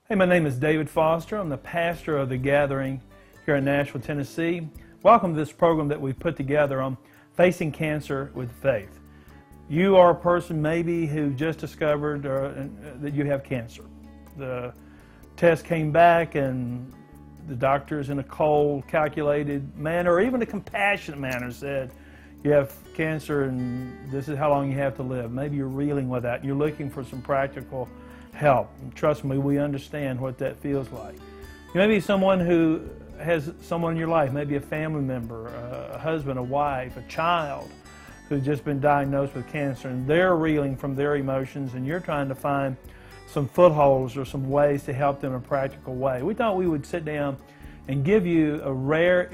Hey, my name is David Foster. I'm the pastor of the Gathering here in Nashville, Tennessee. Welcome to this program that we've put together on facing cancer with faith. You are a person maybe who just discovered that you have cancer. The test came back and the doctors in a cold, calculated manner, or even a compassionate manner, said, you have cancer and this is how long you have to live. Maybe you're reeling with that. You're looking for some practical help. And trust me, we understand what that feels like. You may be someone who has someone in your life, maybe a family member, a husband, a wife, a child, who's just been diagnosed with cancer, and they're reeling from their emotions, and you're trying to find some footholds or some ways to help them in a practical way. We thought we would sit down and give you a rare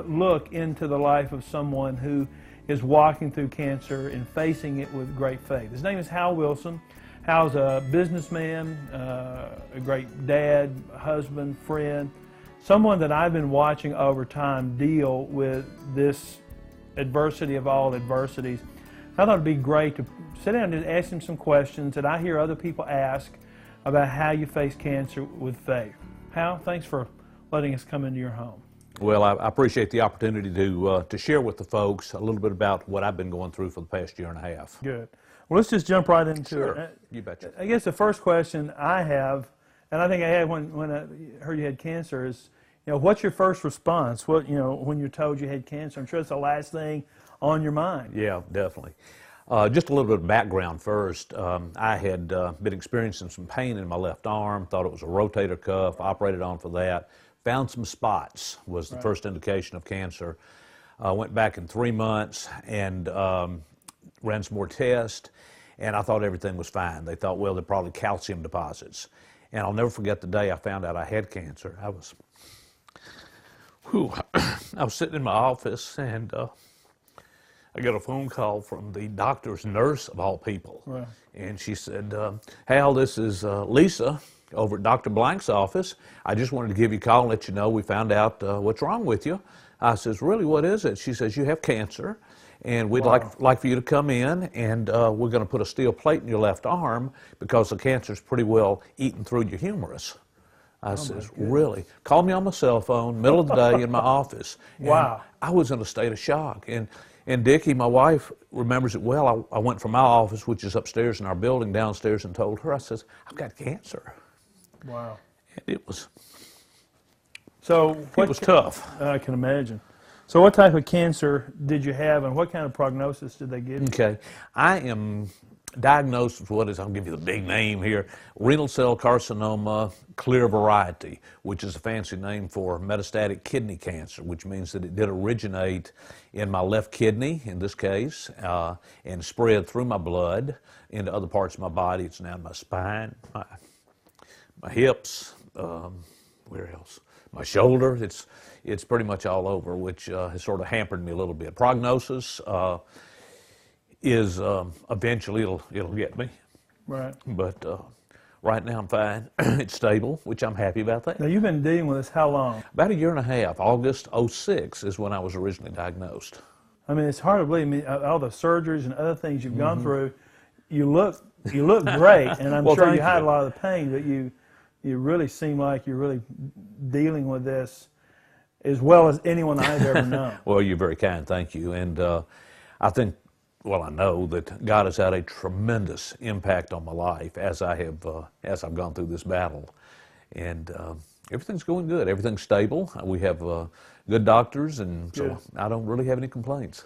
look into the life of someone who is walking through cancer and facing it with great faith. His name is Hal Wilson. Hal's a businessman, a great dad, husband, friend, someone that I've been watching over time deal with this adversity of all adversities. I thought it'd be great to sit down and ask him some questions that I hear other people ask about how you face cancer with faith. Hal, thanks for letting us come into your home. Well, I appreciate the opportunity to share with the folks a little bit about what I've been going through for the past year and a half. Good. Well, let's just jump right into it. You betcha. I guess the first question I have, and I think I had when I heard you had cancer, is, what's your first response? What, when you're told you had cancer? I'm sure it's the last thing on your mind. Yeah, definitely. Just a little bit of background first. I had been experiencing some pain in my left arm, thought it was a rotator cuff, operated on for that. Found some spots, was the first indication of cancer. Went back in 3 months and ran some more tests, and I thought everything was fine. They thought, well, they're probably calcium deposits. And I'll never forget the day I found out I had cancer. I was sitting in my office, and I got a phone call from the doctor's nurse, of all people. Right. And she said, Hal, this is Lisa over at Dr. Blank's office. I just wanted to give you a call and let you know we found out what's wrong with you. I says, really, what is it? She says, you have cancer, and we'd like for you to come in, and we're going to put a steel plate in your left arm because the cancer's pretty well eaten through your humerus. I says, really? Called me on my cell phone, middle of the day in my office. Wow. I was in a state of shock. And Dickie, my wife, remembers it well. I went from my office, which is upstairs in our building, downstairs, and told her, I says, I've got cancer. Wow. And it was tough. I can imagine. So what type of cancer did you have, and what kind of prognosis did they give you? Okay. I am diagnosed with what is, I'll give you the big name here, renal cell carcinoma, clear variety, which is a fancy name for metastatic kidney cancer, which means that it did originate in my left kidney, in this case, and spread through my blood into other parts of my body. It's now in my spine, my hips, where else? My shoulder. It's pretty much all over, which has sort of hampered me a little bit. Prognosis is eventually it'll get me. Right. But right now I'm fine. It's stable, which I'm happy about that. Now, you've been dealing with this how long? About a year and a half. August '06 is when I was originally diagnosed. I mean, it's hard to believe. I mean, all the surgeries and other things you've gone through, you look great, and I'm sure you hide a lot of the pain, but you really seem like you're really dealing with this as well as anyone I've ever known. Well, you're very kind, thank you. And I think, well, I know that God has had a tremendous impact on my life as I've gone through this battle. And everything's going good. Everything's stable. We have good doctors, and so I don't really have any complaints.